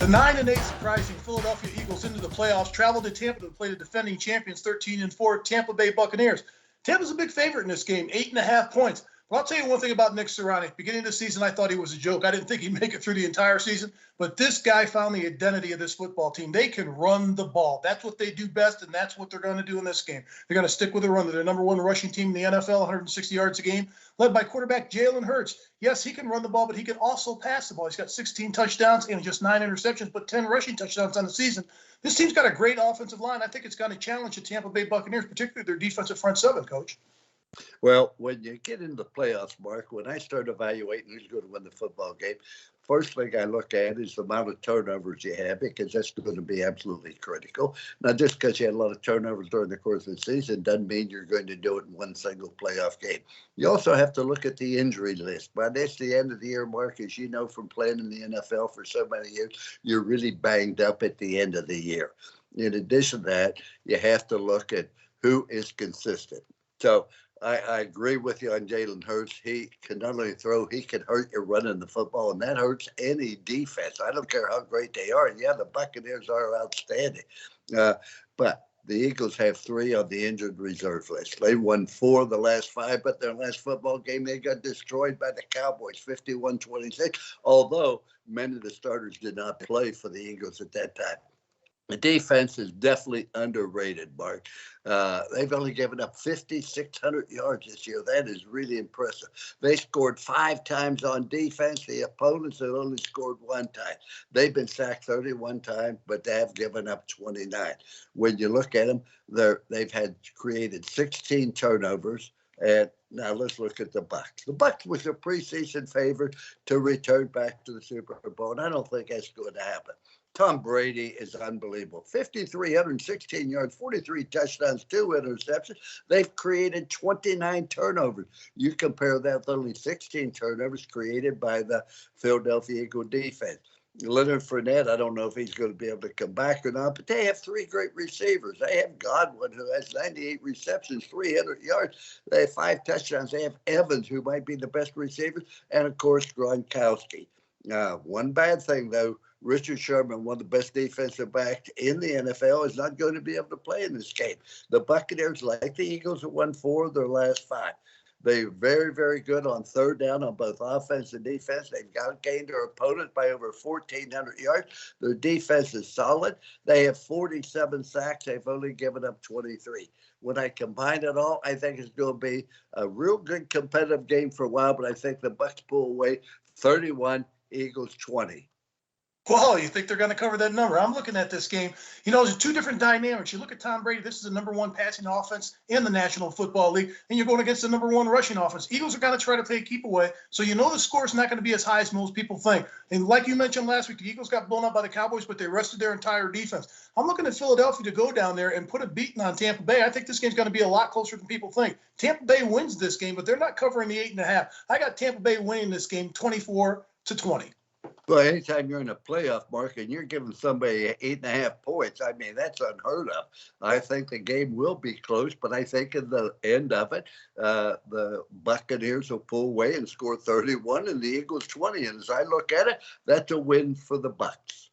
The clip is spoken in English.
9-8 surprising Philadelphia Eagles into the playoffs traveled to Tampa to play the defending champions 13-4 Tampa Bay Buccaneers. Tampa's a big favorite in this game, 8.5 points. But I'll tell you one thing about Nick Sirianni. Beginning of the season, I thought he was a joke. I didn't think he'd make it through the entire season. But this guy found the identity of this football team. They can run the ball. That's what they do best, and that's what they're going to do in this game. They're going to stick with the run. They're the number one rushing team in the NFL, 160 yards a game, led by quarterback Jalen Hurts. Yes, he can run the ball, but he can also pass the ball. He's got 16 touchdowns and just 9 interceptions, but 10 rushing touchdowns on the season. This team's got a great offensive line. I think it's going to challenge the Tampa Bay Buccaneers, particularly their defensive front seven, Coach. Well, when you get into the playoffs, Mark, when I start evaluating who's going to win the football game, first thing I look at is the amount of turnovers you have, because that's going to be absolutely critical. Now, just because you had a lot of turnovers during the course of the season doesn't mean you're going to do it in one single playoff game. You also have to look at the injury list. By that's the end of the year, Mark, as you know from playing in the NFL for so many years, you're really banged up at the end of the year. In addition to that, you have to look at who is consistent. So I agree with you on Jalen Hurts. He can not only throw, he can hurt you running the football, and that hurts any defense. I don't care how great they are. Yeah, the Buccaneers are outstanding. But the Eagles have 3 on the injured reserve list. They won 4 of the last 5, but their last football game, they got destroyed by the Cowboys, 51-26, although many of the starters did not play for the Eagles at that time. The defense is definitely underrated, Mark. They've only given up 5,600 yards this year. That is really impressive. They scored 5 times on defense. The opponents have only scored 1 time. They've been sacked 31 times, but they have given up 29. When you look at them, they've had created 16 turnovers. And now let's look at the Bucs. The Bucs was a preseason favorite to return back to the Super Bowl, and I don't think that's going to happen. Tom Brady is unbelievable. 5,316 yards, 43 touchdowns, 2 interceptions. They've created 29 turnovers. You compare that with only 16 turnovers created by the Philadelphia Eagle defense. Leonard Fournette, I don't know if he's going to be able to come back or not, but they have 3 great receivers. They have Godwin, who has 98 receptions, 300 yards. They have 5 touchdowns. They have Evans, who might be the best receiver, and, of course, Gronkowski. One bad thing, though, Richard Sherman, one of the best defensive backs in the NFL, is not going to be able to play in this game. The Buccaneers, like the Eagles, have won 4 of their last 5. They're very, very good on third down on both offense and defense. They've outgained their opponent by over 1,400 yards. Their defense is solid. They have 47 sacks. They've only given up 23. When I combine it all, I think it's going to be a real good competitive game for a while, but I think the Bucs pull away 31, Eagles 20. Well, you think they're going to cover that number? I'm looking at this game. You know, there's 2 different dynamics. You look at Tom Brady. This is the number 1 passing offense in the National Football League, and you're going against the number 1 rushing offense. Eagles are going to try to play keep away, so you know the score is not going to be as high as most people think. And like you mentioned last week, the Eagles got blown up by the Cowboys, but they rested their entire defense. I'm looking at Philadelphia to go down there and put a beating on Tampa Bay. I think this game's going to be a lot closer than people think. Tampa Bay wins this game, but they're not covering the 8.5. I got Tampa Bay winning this game 24-20. Well, anytime you're in a playoff, Mark, and you're giving somebody 8.5 points, I mean, that's unheard of. I think the game will be close, but I think in the end of it, the Buccaneers will pull away and score 31 and the Eagles 20. And as I look at it, that's a win for the Bucs.